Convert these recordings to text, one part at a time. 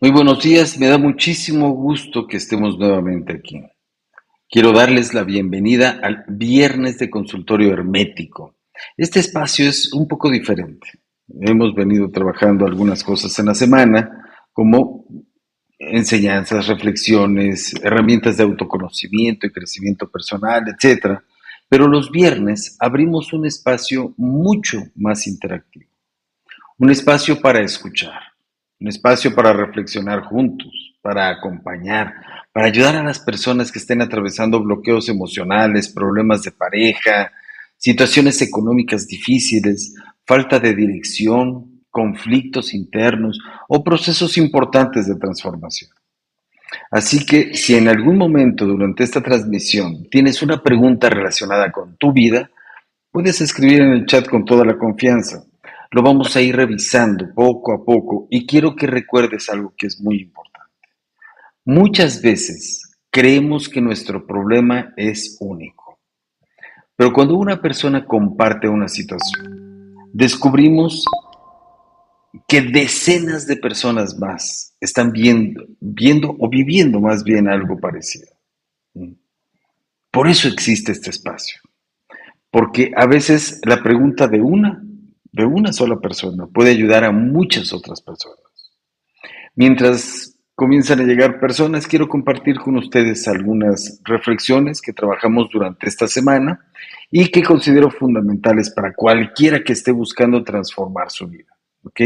Muy buenos días, me da muchísimo gusto que estemos nuevamente aquí. Quiero darles la bienvenida al Viernes de Consultorio Hermético. Este espacio es un poco diferente. Hemos venido trabajando algunas cosas en la semana, como enseñanzas, reflexiones, herramientas de autoconocimiento y crecimiento personal, etcétera. Pero los viernes abrimos un espacio mucho más interactivo. Un espacio para escuchar, un espacio para reflexionar juntos, para acompañar, para ayudar a las personas que estén atravesando bloqueos emocionales, problemas de pareja, situaciones económicas difíciles, falta de dirección, conflictos internos o procesos importantes de transformación. Así que si en algún momento durante esta transmisión tienes una pregunta relacionada con tu vida, puedes escribir en el chat con toda la confianza. Lo vamos a ir revisando poco a poco y quiero que recuerdes algo que es muy importante. Muchas veces creemos que nuestro problema es único, pero cuando una persona comparte una situación, descubrimos que decenas de personas más están viendo o viviendo más bien algo parecido. Por eso existe este espacio. Porque a veces la pregunta de una sola persona, puede ayudar a muchas otras personas. Mientras comienzan a llegar personas, quiero compartir con ustedes algunas reflexiones que trabajamos durante esta semana y que considero fundamentales para cualquiera que esté buscando transformar su vida. ¿Ok?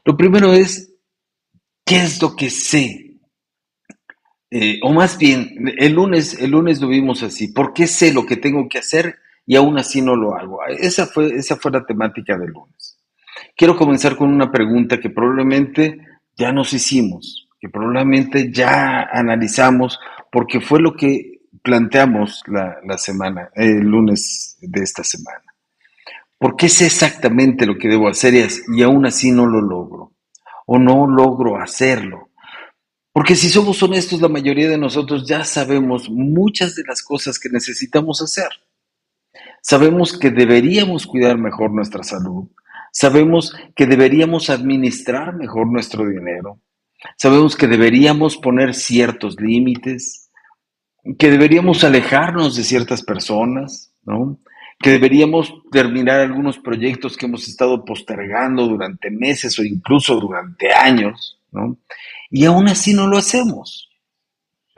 Lo primero es, ¿qué es lo que sé? O más bien, el lunes lo vimos así. ¿Por qué sé lo que tengo que hacer y aún así no lo hago? Esa fue la temática del lunes. Quiero comenzar con una pregunta que probablemente ya nos hicimos, que probablemente ya analizamos, porque fue lo que planteamos la semana, el lunes de esta semana. ¿Por qué sé exactamente lo que debo hacer y aún así no lo logro? ¿O no logro hacerlo? Porque si somos honestos, la mayoría de nosotros ya sabemos muchas de las cosas que necesitamos hacer. Sabemos que deberíamos cuidar mejor nuestra salud. Sabemos que deberíamos administrar mejor nuestro dinero. Sabemos que deberíamos poner ciertos límites, que deberíamos alejarnos de ciertas personas, ¿no? Que deberíamos terminar algunos proyectos que hemos estado postergando durante meses o incluso durante años, ¿no? Y aún así no lo hacemos.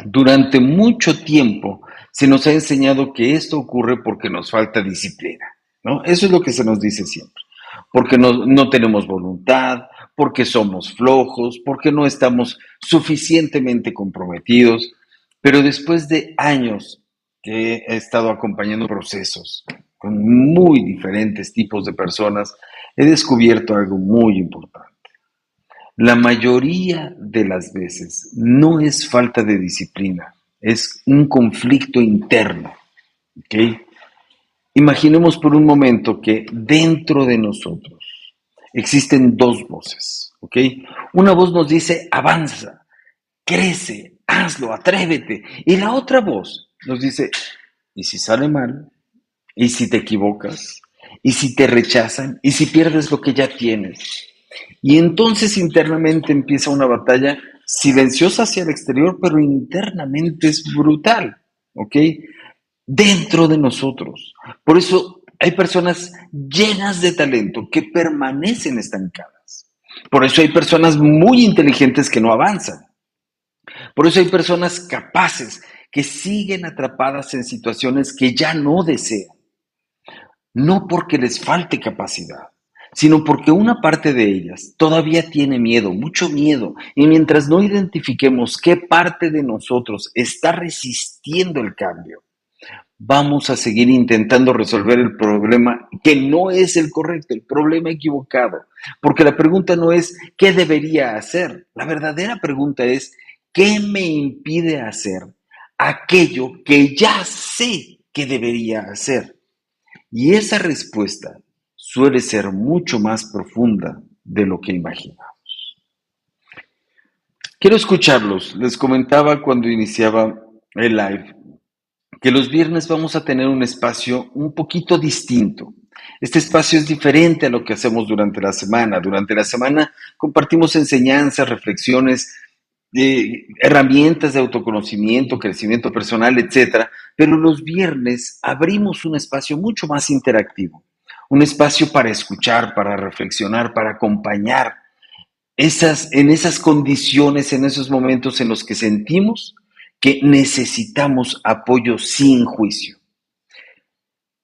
Durante mucho tiempo se nos ha enseñado que esto ocurre porque nos falta disciplina, ¿no? Eso es lo que se nos dice siempre. Porque no tenemos voluntad, porque somos flojos, porque no estamos suficientemente comprometidos. Pero después de años que he estado acompañando procesos con muy diferentes tipos de personas, he descubierto algo muy importante. La mayoría de las veces no es falta de disciplina, es un conflicto interno. ¿Ok? Imaginemos por un momento que dentro de nosotros existen dos voces. ¿Ok? Una voz nos dice, avanza, crece, hazlo, atrévete. Y la otra voz nos dice, ¿y si sale mal? ¿Y si te equivocas? ¿Y si te rechazan? ¿Y si pierdes lo que ya tienes? Y entonces internamente empieza una batalla silenciosa hacia el exterior, pero internamente es brutal, ¿ok? Dentro de nosotros. Por eso hay personas llenas de talento que permanecen estancadas. Por eso hay personas muy inteligentes que no avanzan. Por eso hay personas capaces que siguen atrapadas en situaciones que ya no desean. No porque les falte capacidad, sino porque una parte de ellas todavía tiene miedo, mucho miedo, y mientras no identifiquemos qué parte de nosotros está resistiendo el cambio, vamos a seguir intentando resolver el problema que no es el correcto, el problema equivocado, porque la pregunta no es ¿qué debería hacer? La verdadera pregunta es ¿qué me impide hacer aquello que ya sé que debería hacer? Y esa respuesta suele ser mucho más profunda de lo que imaginamos. Quiero escucharlos. Les comentaba cuando iniciaba el live que los viernes vamos a tener un espacio un poquito distinto. Este espacio es diferente a lo que hacemos durante la semana. Durante la semana compartimos enseñanzas, reflexiones, herramientas de autoconocimiento, crecimiento personal, etcétera. Pero los viernes abrimos un espacio mucho más interactivo, un espacio para escuchar, para reflexionar, para acompañar en esas condiciones, en esos momentos en los que sentimos que necesitamos apoyo sin juicio.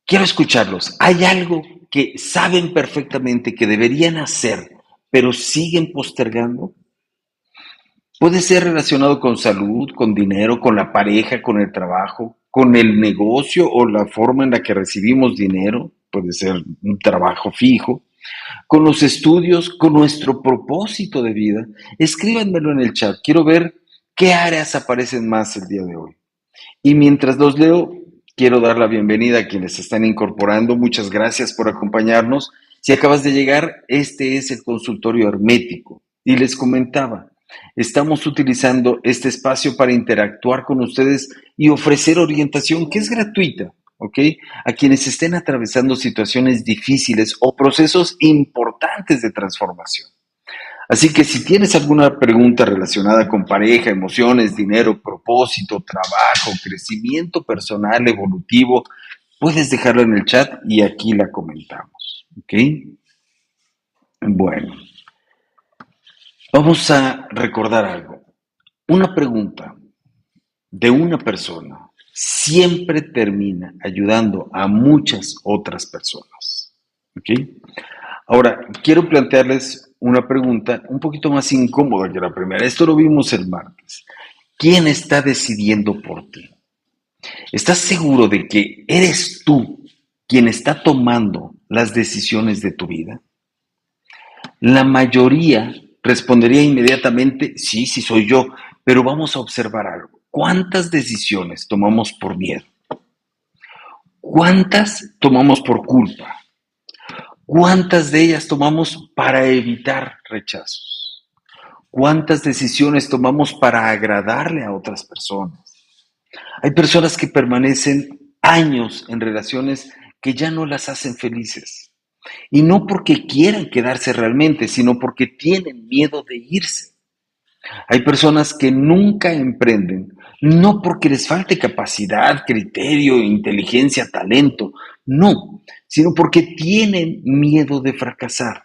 Quiero escucharlos. ¿Hay algo que saben perfectamente que deberían hacer, pero siguen postergando? Puede ser relacionado con salud, con dinero, con la pareja, con el trabajo, con el negocio o la forma en la que recibimos dinero. Puede ser un trabajo fijo, con los estudios, con nuestro propósito de vida. Escríbanmelo en el chat. Quiero ver qué áreas aparecen más el día de hoy. Y mientras los leo, quiero dar la bienvenida a quienes se están incorporando. Muchas gracias por acompañarnos. Si acabas de llegar, este es el consultorio hermético. Y les comentaba, estamos utilizando este espacio para interactuar con ustedes y ofrecer orientación que es gratuita, ¿ok? A quienes estén atravesando situaciones difíciles o procesos importantes de transformación. Así que si tienes alguna pregunta relacionada con pareja, emociones, dinero, propósito, trabajo, crecimiento personal, evolutivo, puedes dejarla en el chat y aquí la comentamos. ¿Ok? Bueno, vamos a recordar algo. Una pregunta de una persona siempre termina ayudando a muchas otras personas. ¿Ok? Ahora, quiero plantearles una pregunta un poquito más incómoda que la primera. Esto lo vimos el martes. ¿Quién está decidiendo por ti? ¿Estás seguro de que eres tú quien está tomando las decisiones de tu vida? La mayoría respondería inmediatamente, sí, sí soy yo, pero vamos a observar algo. ¿Cuántas decisiones tomamos por miedo? ¿Cuántas tomamos por culpa? ¿Cuántas de ellas tomamos para evitar rechazos? ¿Cuántas decisiones tomamos para agradarle a otras personas? Hay personas que permanecen años en relaciones que ya no las hacen felices. Y no porque quieran quedarse realmente, sino porque tienen miedo de irse. Hay personas que nunca emprenden, no porque les falte capacidad, criterio, inteligencia, talento, no, sino porque tienen miedo de fracasar.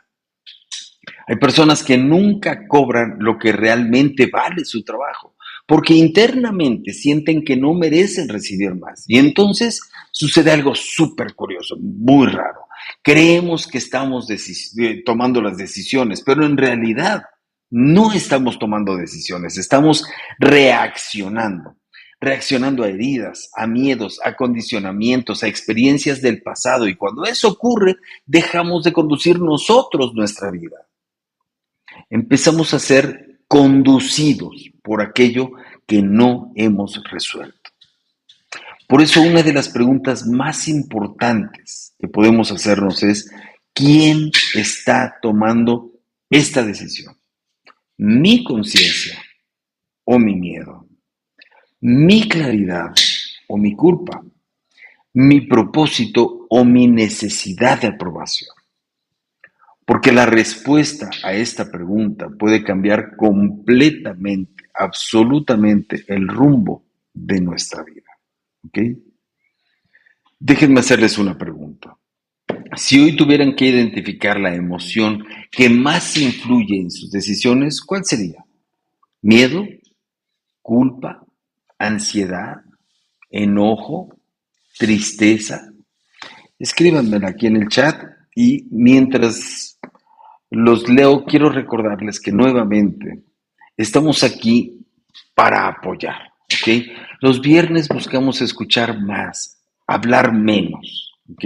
Hay personas que nunca cobran lo que realmente vale su trabajo, porque internamente sienten que no merecen recibir más. Y entonces sucede algo súper curioso, muy raro. Creemos que estamos tomando las decisiones, pero en realidad no estamos tomando decisiones, estamos reaccionando. Reaccionando a heridas, a miedos, a condicionamientos, a experiencias del pasado. Y cuando eso ocurre, dejamos de conducir nosotros nuestra vida. Empezamos a ser conducidos por aquello que no hemos resuelto. Por eso una de las preguntas más importantes que podemos hacernos es, ¿quién está tomando esta decisión? ¿Mi conciencia o mi miedo? ¿Mi claridad o mi culpa? ¿Mi propósito o mi necesidad de aprobación? Porque la respuesta a esta pregunta puede cambiar completamente, absolutamente el rumbo de nuestra vida. ¿Ok? Déjenme hacerles una pregunta. Si hoy tuvieran que identificar la emoción que más influye en sus decisiones, ¿cuál sería? ¿Miedo? ¿Culpa? ¿Ansiedad? ¿Enojo? ¿Tristeza? Escríbanmela aquí en el chat y mientras los leo, quiero recordarles que nuevamente estamos aquí para apoyar, ¿ok? Los viernes buscamos escuchar más, hablar menos, ¿ok?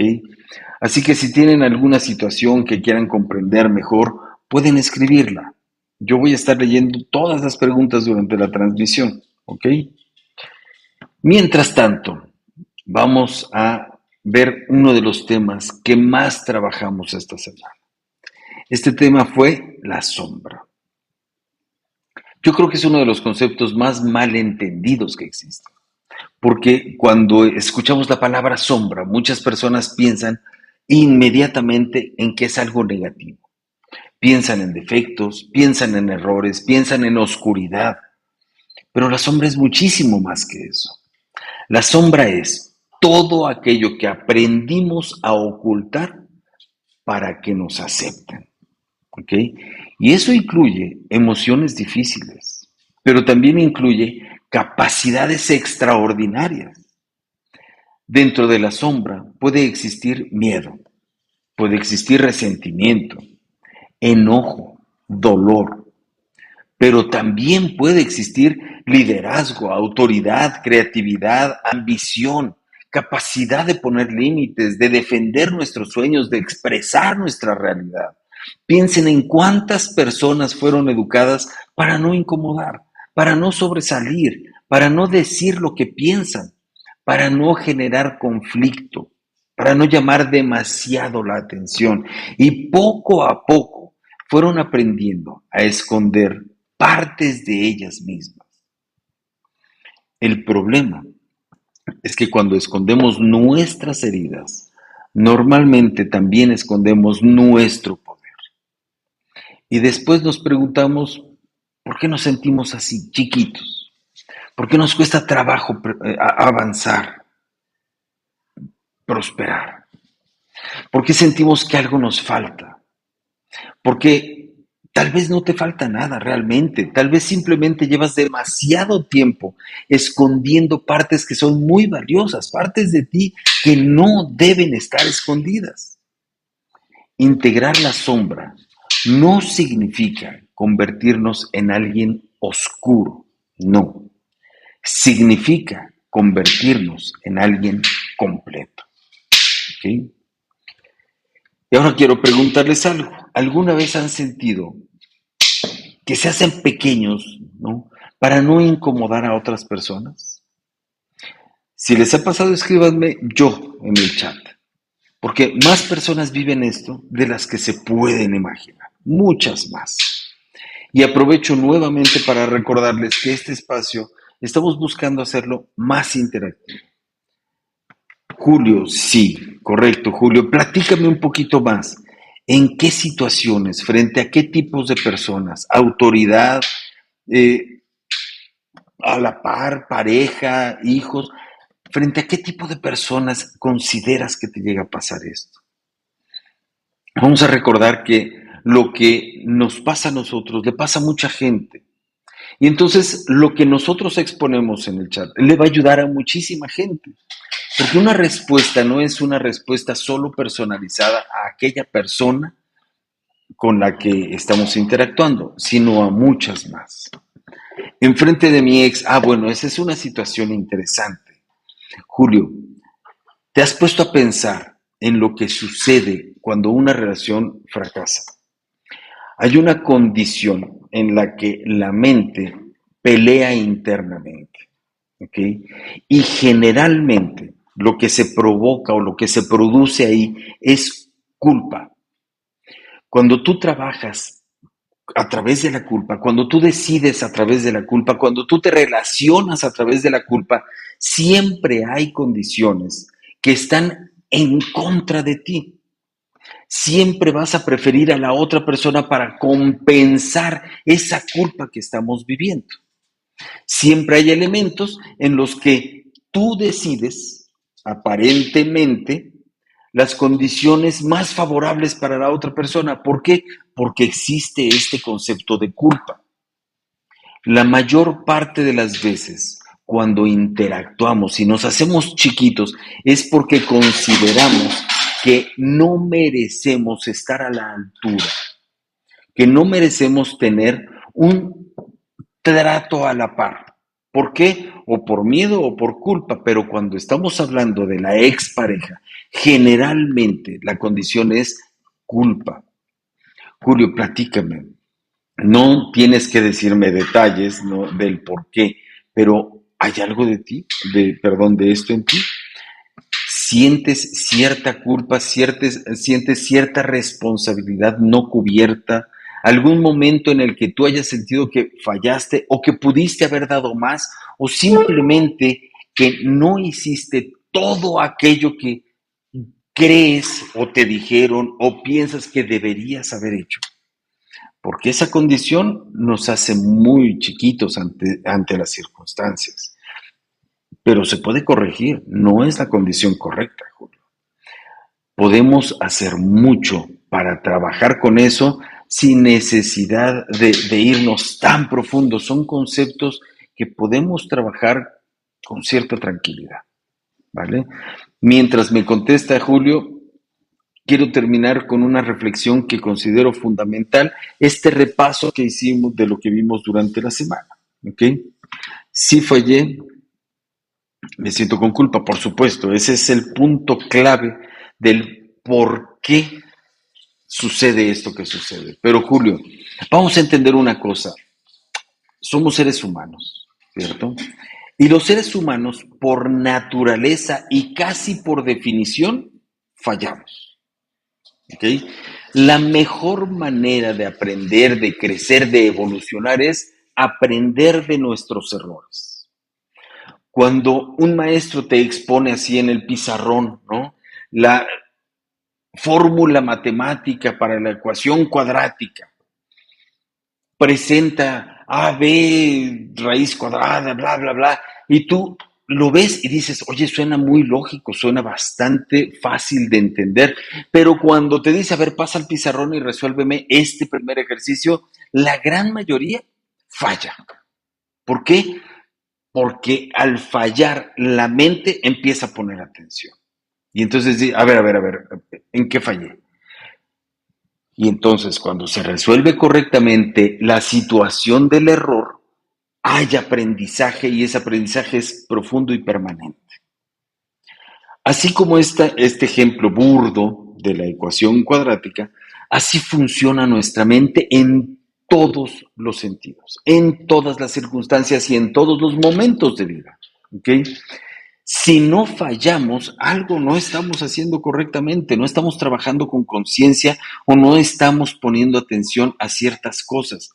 Así que si tienen alguna situación que quieran comprender mejor, pueden escribirla. Yo voy a estar leyendo todas las preguntas durante la transmisión, ¿ok? Mientras tanto, vamos a ver uno de los temas que más trabajamos esta semana. Este tema fue la sombra. Yo creo que es uno de los conceptos más mal entendidos que existen, porque cuando escuchamos la palabra sombra, muchas personas piensan inmediatamente en que es algo negativo. Piensan en defectos, piensan en errores, piensan en oscuridad, pero la sombra es muchísimo más que eso. La sombra es todo aquello que aprendimos a ocultar para que nos acepten. ¿Ok? Y eso incluye emociones difíciles, pero también incluye capacidades extraordinarias. Dentro de la sombra puede existir miedo, puede existir resentimiento, enojo, dolor, pero también puede existir liderazgo, autoridad, creatividad, ambición, capacidad de poner límites, de defender nuestros sueños, de expresar nuestra realidad. Piensen en cuántas personas fueron educadas para no incomodar, para no sobresalir, para no decir lo que piensan, para no generar conflicto, para no llamar demasiado la atención. Y poco a poco fueron aprendiendo a esconder partes de ellas mismas. El problema es que cuando escondemos nuestras heridas, normalmente también escondemos nuestro poder. Y después nos preguntamos, ¿por qué nos sentimos así, chiquitos? ¿Por qué nos cuesta trabajo avanzar, prosperar? ¿Por qué sentimos que algo nos falta? Porque tal vez no te falta nada realmente, tal vez simplemente llevas demasiado tiempo escondiendo partes que son muy valiosas, partes de ti que no deben estar escondidas. Integrar la sombra no significa convertirnos en alguien oscuro, no. Significa convertirnos en alguien completo. ¿Ok? Y ahora quiero preguntarles algo. ¿Alguna vez han sentido que se hacen pequeños, ¿no? Para no incomodar a otras personas? Si les ha pasado, escríbanme yo en el chat, porque más personas viven esto de las que se pueden imaginar, muchas más. Y aprovecho nuevamente para recordarles que este espacio estamos buscando hacerlo más interactivo. Julio, sí, correcto, Julio, platícame un poquito más. ¿En qué situaciones, frente a qué tipos de personas, autoridad, eh, a la par, pareja, hijos, frente a qué tipo de personas consideras que te llega a pasar esto? Vamos a recordar que lo que nos pasa a nosotros le pasa a mucha gente. Y entonces lo que nosotros exponemos en el chat le va a ayudar a muchísima gente. Porque una respuesta no es una respuesta solo personalizada a aquella persona con la que estamos interactuando, sino a muchas más. Enfrente de mi ex, bueno, esa es una situación interesante. Julio, ¿te has puesto a pensar en lo que sucede cuando una relación fracasa? Hay una condición en la que la mente pelea internamente, ¿ok? Y generalmente lo que se provoca o lo que se produce ahí es culpa. Cuando tú trabajas a través de la culpa, cuando tú decides a través de la culpa, cuando tú te relacionas a través de la culpa, siempre hay condiciones que están en contra de ti. Siempre vas a preferir a la otra persona para compensar esa culpa que estamos viviendo. Siempre hay elementos en los que tú decides, aparentemente, las condiciones más favorables para la otra persona. ¿Por qué? Porque existe este concepto de culpa. La mayor parte de las veces, cuando interactuamos y nos hacemos chiquitos, es porque consideramos que no merecemos estar a la altura, que no merecemos tener un trato a la par. ¿Por qué? O por miedo o por culpa, pero cuando estamos hablando de la expareja, generalmente la condición es culpa. Julio, platícame. No tienes que decirme detalles, ¿no?, del por qué, pero ¿hay algo de ti, de esto en ti? ¿Sientes cierta culpa, sientes cierta responsabilidad no cubierta? ¿Algún momento en el que tú hayas sentido que fallaste o que pudiste haber dado más o simplemente que no hiciste todo aquello que crees o te dijeron o piensas que deberías haber hecho. Porque esa condición nos hace muy chiquitos ante las circunstancias. Pero se puede corregir, no es la condición correcta, Julio. Podemos hacer mucho para trabajar con eso sin necesidad de irnos tan profundos. Son conceptos que podemos trabajar con cierta tranquilidad, ¿vale? Mientras me contesta Julio, quiero terminar con una reflexión que considero fundamental, este repaso que hicimos de lo que vimos durante la semana, ¿ok? Sí fallé, me siento con culpa, por supuesto, ese es el punto clave del por qué sucede esto que sucede. Pero Julio, vamos a entender una cosa, somos seres humanos, ¿cierto? Y los seres humanos, por naturaleza y casi por definición, fallamos. ¿Okay? La mejor manera de aprender, de crecer, de evolucionar es aprender de nuestros errores. Cuando un maestro te expone así en el pizarrón, ¿no? La fórmula matemática para la ecuación cuadrática, presenta A, B, raíz cuadrada, bla, bla, bla, y tú lo ves y dices, oye, suena muy lógico, suena bastante fácil de entender, pero cuando te dice, a ver, pasa al pizarrón y resuélveme este primer ejercicio, la gran mayoría falla. ¿Por qué? Porque al fallar la mente empieza a poner atención. Y entonces, a ver, ¿en qué fallé? Y entonces, cuando se resuelve correctamente la situación del error, hay aprendizaje y ese aprendizaje es profundo y permanente. Así como este ejemplo burdo de la ecuación cuadrática, así funciona nuestra mente en todos los sentidos, en todas las circunstancias y en todos los momentos de vida. ¿Okay? Si no fallamos, algo no estamos haciendo correctamente, no estamos trabajando con conciencia o no estamos poniendo atención a ciertas cosas.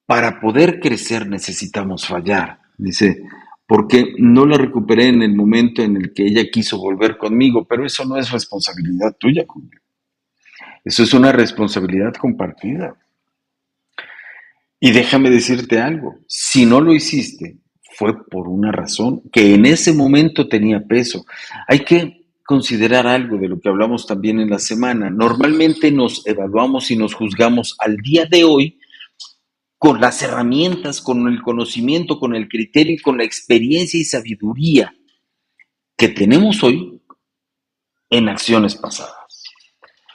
Para poder crecer necesitamos fallar. Dice, porque no la recuperé en el momento en el que ella quiso volver conmigo, pero eso no es responsabilidad tuya, Julio. Eso es una responsabilidad compartida. Y déjame decirte algo, si no lo hiciste, fue por una razón que en ese momento tenía peso. Hay que considerar algo de lo que hablamos también en la semana. Normalmente nos evaluamos y nos juzgamos al día de hoy con las herramientas, con el conocimiento, con el criterio y con la experiencia y sabiduría que tenemos hoy en acciones pasadas.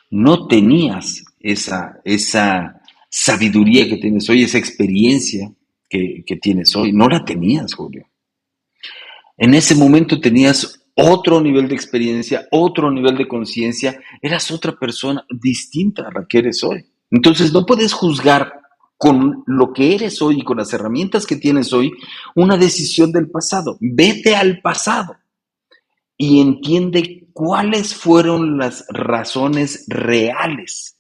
No tenías esa sabiduría que tienes hoy, esa experiencia que tienes hoy. No la tenías, Julio. En ese momento tenías otro nivel de experiencia, otro nivel de conciencia, eras otra persona distinta a la que eres hoy. Entonces no puedes juzgar con lo que eres hoy y con las herramientas que tienes hoy una decisión del pasado. Vete al pasado y entiende cuáles fueron las razones reales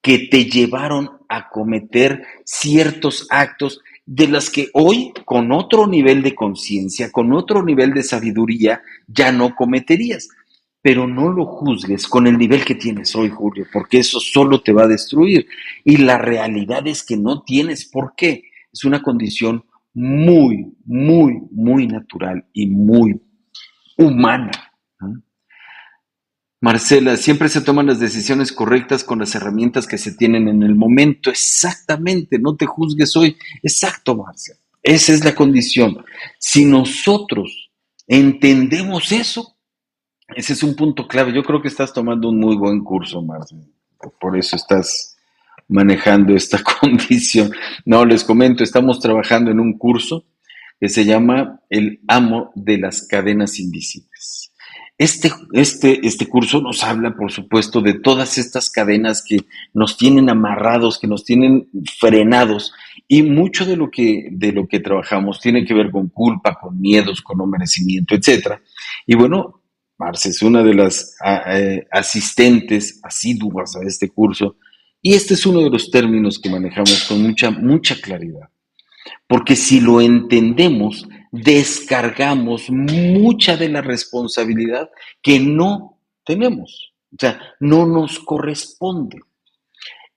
que te llevaron a cometer ciertos actos de las que hoy, con otro nivel de conciencia, con otro nivel de sabiduría, ya no cometerías. Pero no lo juzgues con el nivel que tienes hoy, Julio, porque eso solo te va a destruir. Y la realidad es que no tienes por qué. Es una condición muy, muy, muy natural y muy humana, ¿no? Marcela, siempre se toman las decisiones correctas con las herramientas que se tienen en el momento. Exactamente, no te juzgues hoy. Exacto, Marcela. Esa es la condición. Si nosotros entendemos eso, ese es un punto clave. Yo creo que estás tomando un muy buen curso, Marcela. Por eso estás manejando esta condición. No, les comento, estamos trabajando en un curso que se llama El amo de las cadenas invisibles. Este curso nos habla, por supuesto, de todas estas cadenas que nos tienen amarrados, que nos tienen frenados, y mucho de lo que trabajamos tiene que ver con culpa, con miedos, con no merecimiento, etcétera. Y bueno, Marce es una de las asistentes asiduas a este curso, y este es uno de los términos que manejamos con mucha claridad. Porque si lo entendemos, descargamos mucha de la responsabilidad que no tenemos. O sea, no nos corresponde.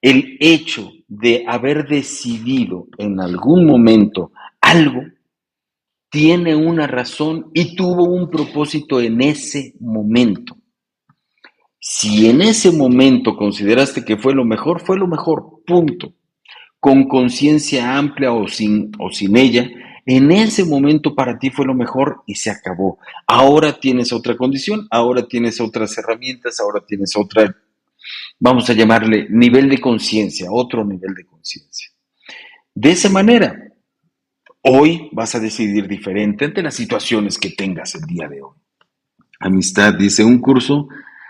El hecho de haber decidido en algún momento algo tiene una razón y tuvo un propósito en ese momento. Si en ese momento consideraste que fue lo mejor, punto. Con conciencia amplia o sin ella, en ese momento para ti fue lo mejor y se acabó. Ahora tienes otra condición, ahora tienes otras herramientas, ahora tienes otra, vamos a llamarle nivel de conciencia, otro nivel de conciencia. De esa manera, hoy vas a decidir diferente ante las situaciones que tengas el día de hoy. Amistad, dice, un curso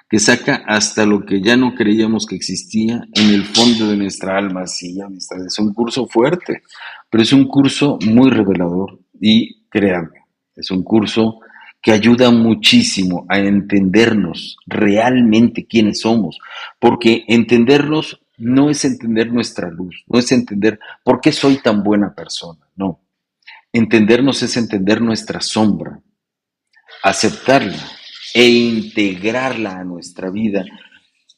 que saca hasta lo que ya no creíamos que existía en el fondo de nuestra alma. Sí, amistad, es un curso fuerte, pero es un curso muy revelador y créanme, es un curso que ayuda muchísimo a entendernos realmente quiénes somos, porque entendernos no es entender nuestra luz, no es entender por qué soy tan buena persona, no. Entendernos es entender nuestra sombra, aceptarla e integrarla a nuestra vida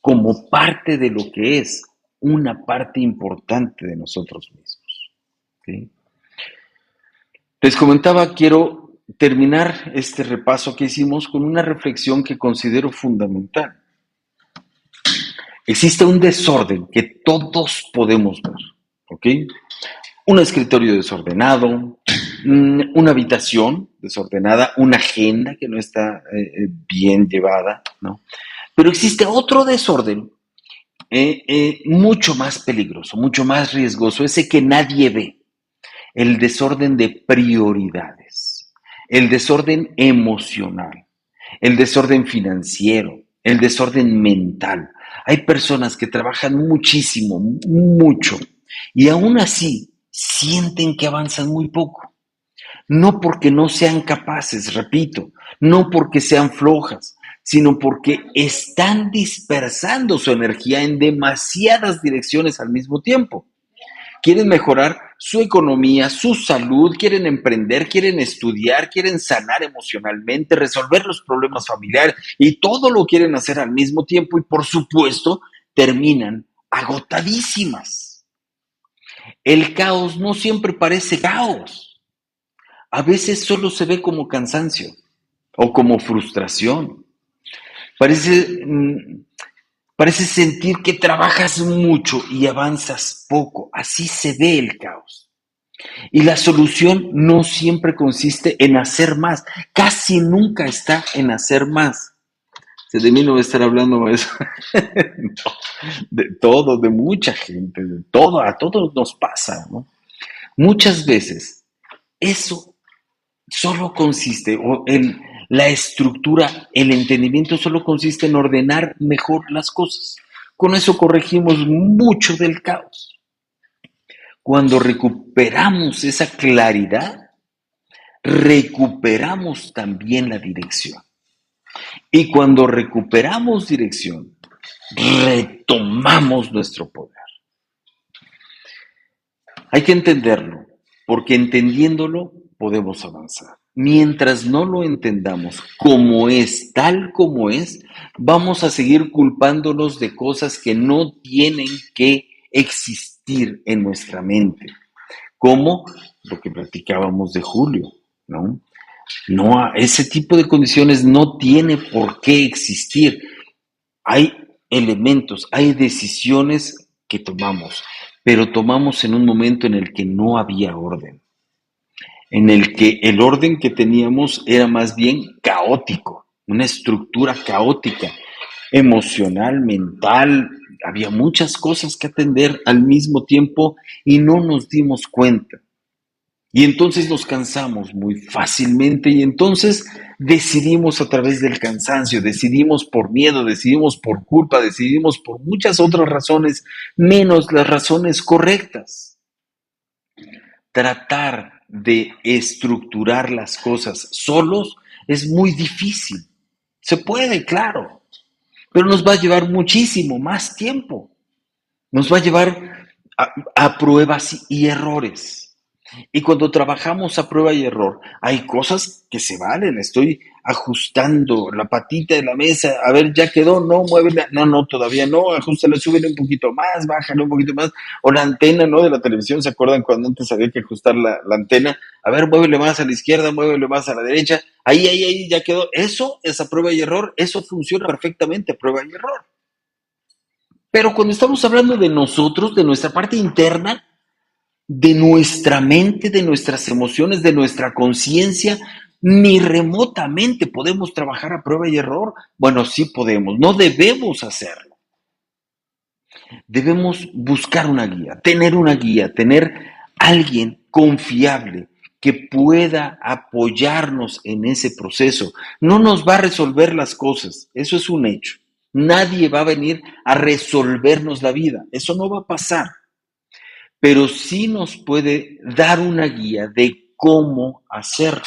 como parte de lo que es una parte importante de nosotros mismos. ¿Sí? Les comentaba, quiero terminar este repaso que hicimos con una reflexión que considero fundamental. Existe un desorden que todos podemos ver, ¿ok? Un escritorio desordenado, una habitación desordenada, una agenda que no está bien llevada, ¿no? Pero existe otro desorden mucho más peligroso, mucho más riesgoso, ese que nadie ve, el desorden de prioridades, el desorden emocional, el desorden financiero, el desorden mental. Hay personas que trabajan muchísimo, mucho, y aún así sienten que avanzan muy poco. No porque no sean capaces, repito, no porque sean flojas, sino porque están dispersando su energía en demasiadas direcciones al mismo tiempo. Quieren mejorar su economía, su salud, quieren emprender, quieren estudiar, quieren sanar emocionalmente, resolver los problemas familiares y todo lo quieren hacer al mismo tiempo y por supuesto terminan agotadísimas. El caos no siempre parece caos. A veces solo se ve como cansancio o como frustración. Parece, parece sentir que trabajas mucho y avanzas poco. Así se ve el caos. Y la solución no siempre consiste en hacer más. Casi nunca está en hacer más. De mí no voy a estar hablando de eso. No, de todo, de mucha gente, de todo, a todos nos pasa, ¿no? Muchas veces eso solo consiste, o la estructura, el entendimiento solo consiste en ordenar mejor las cosas. Con eso corregimos mucho del caos. Cuando recuperamos esa claridad, recuperamos también la dirección. Y cuando recuperamos dirección, retomamos nuestro poder. Hay que entenderlo, porque entendiéndolo podemos avanzar. Mientras no lo entendamos como es, tal como es, vamos a seguir culpándonos de cosas que no tienen que existir en nuestra mente, como lo que platicábamos de Julio, ¿no? No, ese tipo de condiciones no tiene por qué existir. Hay elementos, hay decisiones que tomamos, pero tomamos en un momento en el que no había orden, en el que el orden que teníamos era más bien caótico, una estructura caótica, emocional, mental, había muchas cosas que atender al mismo tiempo y no nos dimos cuenta. Y entonces nos cansamos muy fácilmente y entonces decidimos a través del cansancio, decidimos por miedo, decidimos por culpa, decidimos por muchas otras razones, menos las razones correctas. Tratar de estructurar las cosas solos es muy difícil. Se puede, claro, pero nos va a llevar muchísimo más tiempo. Nos va a llevar a pruebas y errores. Y cuando trabajamos a prueba y error, hay cosas que se valen. Estoy ajustando la patita de la mesa, a ver, ya quedó, no, muévela, no, no, todavía no, ajustala, súbele un poquito más, bájale un poquito más, o la antena, ¿no? De la televisión, ¿se acuerdan cuando antes había que ajustar la antena? A ver, muévele más a la izquierda, muévele más a la derecha, ahí, ya quedó. Eso es a prueba y error, eso funciona perfectamente a prueba y error. Pero cuando estamos hablando de nosotros, de nuestra parte interna, de nuestra mente, de nuestras emociones, de nuestra conciencia, ni remotamente podemos trabajar a prueba y error. Bueno, sí podemos, no debemos hacerlo. Debemos buscar una guía, tener alguien confiable que pueda apoyarnos en ese proceso. No nos va a resolver las cosas, eso es un hecho. Nadie va a venir a resolvernos la vida, eso no va a pasar, pero sí nos puede dar una guía de cómo hacerlo.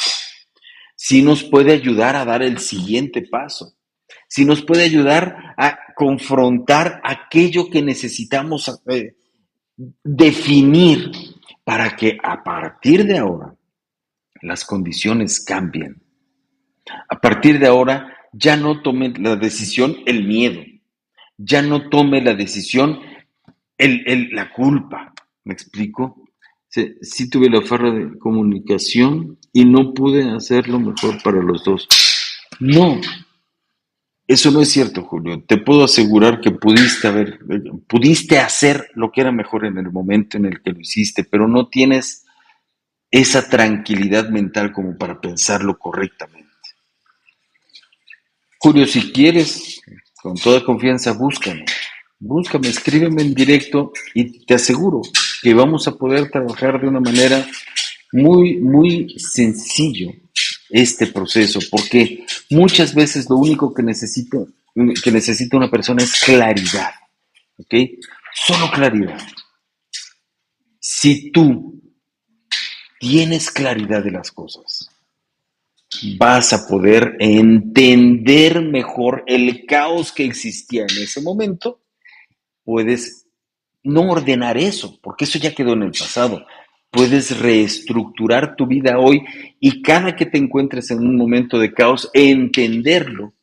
Sí nos puede ayudar a dar el siguiente paso. Sí nos puede ayudar a confrontar aquello que necesitamos definir para que a partir de ahora las condiciones cambien. A partir de ahora ya no tome la decisión el miedo, ya no tome la decisión la culpa. ¿Me explico? Sí tuve la farra de comunicación y no pude hacer lo mejor para los dos. No, eso no es cierto, Julio. Te puedo asegurar que pudiste hacer lo que era mejor en el momento en el que lo hiciste, pero no tienes esa tranquilidad mental como para pensarlo correctamente. Julio, si quieres, con toda confianza, búscame, escríbeme en directo y te aseguro que vamos a poder trabajar de una manera muy, muy sencillo este proceso, porque muchas veces lo único que necesita una persona es claridad, ¿ok? Solo claridad. Si tú tienes claridad de las cosas, vas a poder entender mejor el caos que existía en ese momento. Puedes no ordenar eso, porque eso ya quedó en el pasado. Puedes reestructurar tu vida hoy y cada que te encuentres en un momento de caos, entenderlo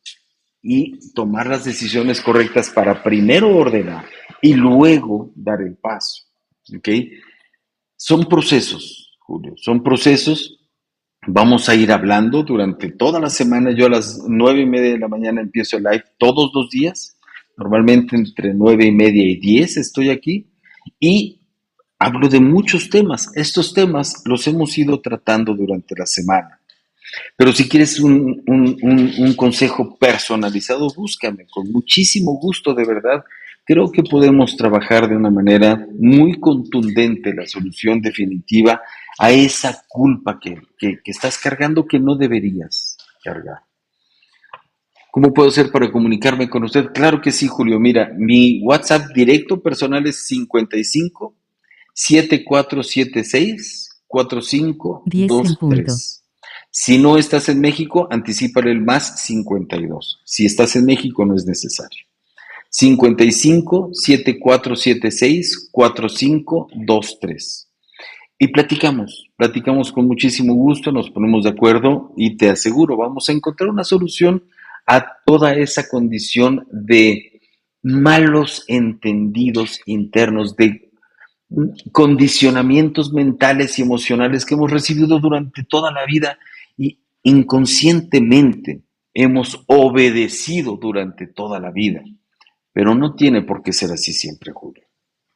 y tomar las decisiones correctas para primero ordenar y luego dar el paso. ¿Ok? Son procesos, Julio, son procesos. Vamos a ir hablando durante toda la semana. Yo a las 9:30 de la mañana empiezo el live todos los días. Normalmente entre 9:30 y 10 estoy aquí y hablo de muchos temas. Estos temas los hemos ido tratando durante la semana. Pero si quieres un consejo personalizado, búscame con muchísimo gusto, de verdad. Creo que podemos trabajar de una manera muy contundente la solución definitiva a esa culpa que estás cargando que no deberías cargar. ¿Cómo puedo hacer para comunicarme con usted? Claro que sí, Julio. Mira, mi WhatsApp directo personal es 55 7476 10 en punto. 4523. Si no estás en México, anticípale el más 52. Si estás en México, no es necesario. 55 7476 4523. Y platicamos con muchísimo gusto, nos ponemos de acuerdo y te aseguro, vamos a encontrar una solución a toda esa condición de malos entendidos internos, de condicionamientos mentales y emocionales que hemos recibido durante toda la vida y inconscientemente hemos obedecido durante toda la vida. Pero no tiene por qué ser así siempre, Julio.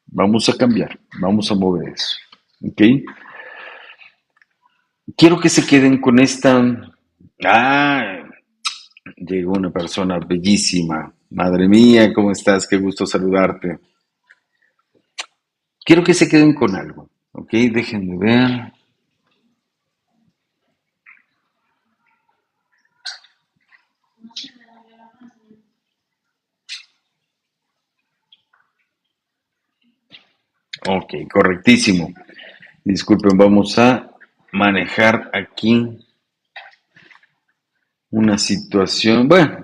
Vamos a cambiar, vamos a mover eso. ¿Ok? Quiero que se queden con esta. Ah, llegó una persona bellísima. Madre mía, ¿cómo estás? Qué gusto saludarte. Quiero que se queden con algo. ¿Ok? Déjenme ver. Ok, correctísimo. Disculpen, vamos a manejar aquí una situación. Bueno,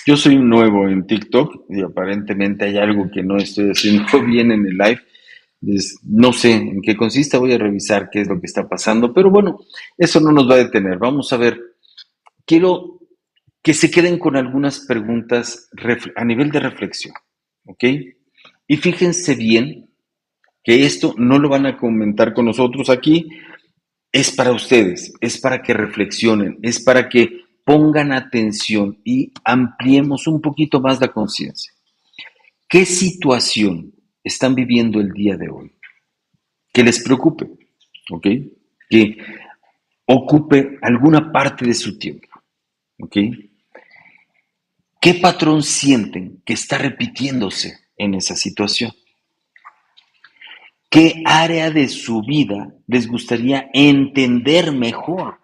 yo soy nuevo en TikTok y aparentemente hay algo que no estoy haciendo bien en el live. No sé en qué consiste, voy a revisar qué es lo que está pasando, pero bueno, eso no nos va a detener. Vamos a ver, quiero que se queden con algunas preguntas a nivel de reflexión, ¿ok? Y fíjense bien que esto no lo van a comentar con nosotros aquí, es para ustedes, es para que reflexionen, es para que pongan atención y ampliemos un poquito más la conciencia. ¿Qué situación están viviendo el día de hoy? Que les preocupe, ¿ok? Que ocupe alguna parte de su tiempo, ¿ok? ¿Qué patrón sienten que está repitiéndose en esa situación? ¿Qué área de su vida les gustaría entender mejor?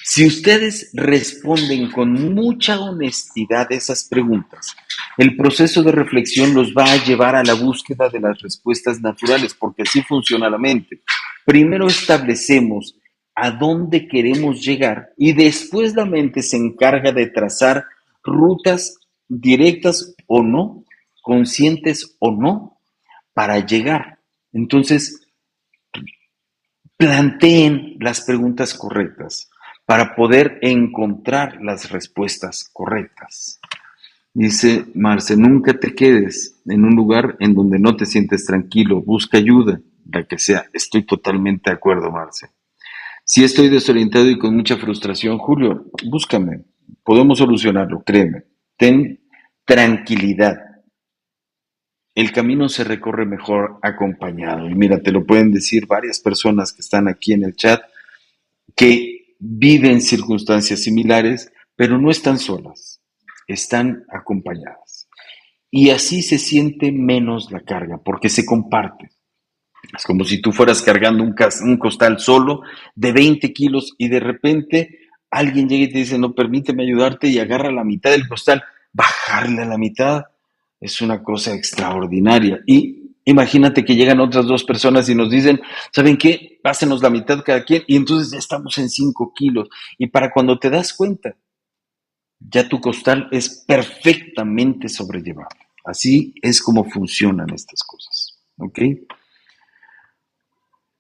Si ustedes responden con mucha honestidad esas preguntas, el proceso de reflexión los va a llevar a la búsqueda de las respuestas naturales, porque así funciona la mente. Primero establecemos a dónde queremos llegar y después la mente se encarga de trazar rutas directas o no, conscientes o no, para llegar. Entonces, planteen las preguntas correctas para poder encontrar las respuestas correctas. Dice Marce, nunca te quedes en un lugar en donde no te sientes tranquilo, busca ayuda, la que sea. Estoy totalmente de acuerdo, Marce. Si estoy desorientado y con mucha frustración, Julio, búscame, podemos solucionarlo, créeme. Ten tranquilidad. El camino se recorre mejor acompañado. Y mira, te lo pueden decir varias personas que están aquí en el chat que viven circunstancias similares, pero no están solas, están acompañadas. Y así se siente menos la carga, porque se comparte. Es como si tú fueras cargando un costal solo de 20 kilos y de repente alguien llega y te dice, no, permíteme ayudarte y agarra la mitad del costal. Bajarle a la mitad es una cosa extraordinaria. Y imagínate que llegan otras dos personas y nos dicen, ¿saben qué? Pásenos la mitad cada quien y entonces ya estamos en 5 kilos. Y para cuando te das cuenta, ya tu costal es perfectamente sobrellevable. Así es como funcionan estas cosas. ¿Ok?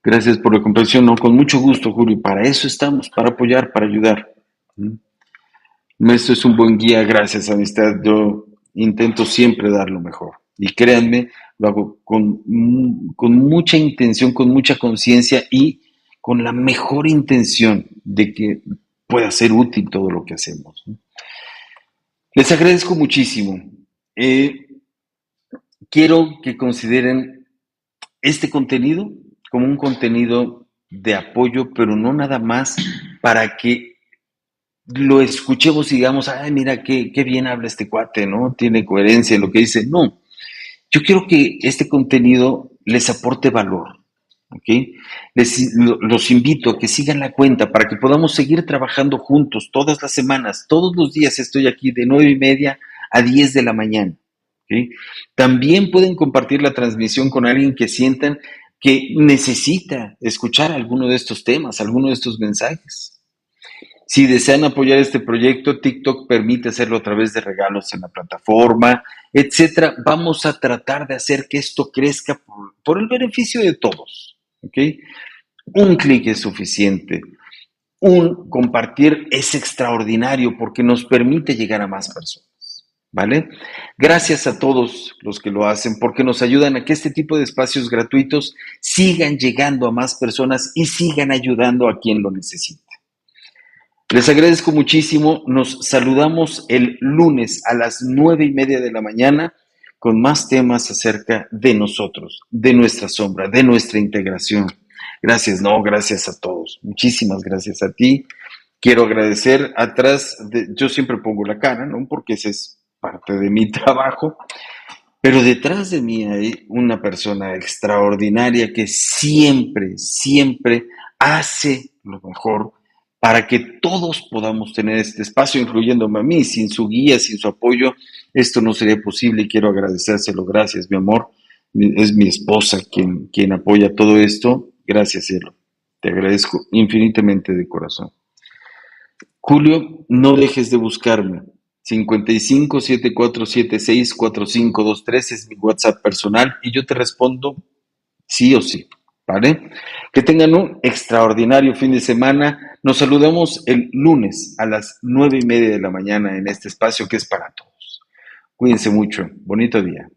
Gracias por la comprensión, no, con mucho gusto, Julio. Para eso estamos, para apoyar, para ayudar. Esto es un buen guía, gracias, amistad. Yo intento siempre dar lo mejor. Y créanme, lo hago con mucha intención, con mucha conciencia y con la mejor intención de que pueda ser útil todo lo que hacemos. Les agradezco muchísimo. Quiero que consideren este contenido como un contenido de apoyo, pero no nada más para que lo escuchemos y digamos, ay, mira, qué bien habla este cuate, ¿no? Tiene coherencia en lo que dice. No, yo quiero que este contenido les aporte valor, ¿ok? Los invito a que sigan la cuenta para que podamos seguir trabajando juntos todas las semanas. Todos los días estoy aquí de 9:30 a 10 de la mañana. ¿Ok? También pueden compartir la transmisión con alguien que sientan que necesita escuchar alguno de estos temas, alguno de estos mensajes. Si desean apoyar este proyecto, TikTok permite hacerlo a través de regalos en la plataforma, etcétera. Vamos a tratar de hacer que esto crezca por el beneficio de todos. ¿Ok? Un clic es suficiente. Un compartir es extraordinario porque nos permite llegar a más personas. ¿Vale? Gracias a todos los que lo hacen porque nos ayudan a que este tipo de espacios gratuitos sigan llegando a más personas y sigan ayudando a quien lo necesite. Les agradezco muchísimo. Nos saludamos el lunes a las 9:30 de la mañana con más temas acerca de nosotros, de nuestra sombra, de nuestra integración. Gracias, no, gracias a todos. Muchísimas gracias a ti. Quiero agradecer yo siempre pongo la cara, ¿no? Porque ese es parte de mi trabajo, pero detrás de mí hay una persona extraordinaria que siempre, siempre hace lo mejor para que todos podamos tener este espacio, incluyéndome a mí. Sin su guía, sin su apoyo, esto no sería posible y quiero agradecérselo. Gracias, mi amor. Es mi esposa quien apoya todo esto. Gracias, cielo. Te agradezco infinitamente de corazón. Julio, no dejes de buscarme. 55 7476 4523 es mi WhatsApp personal y yo te respondo sí o sí, ¿vale? Que tengan un extraordinario fin de semana. Nos saludamos el lunes a las 9:30 de la mañana en este espacio que es para todos. Cuídense mucho. Bonito día.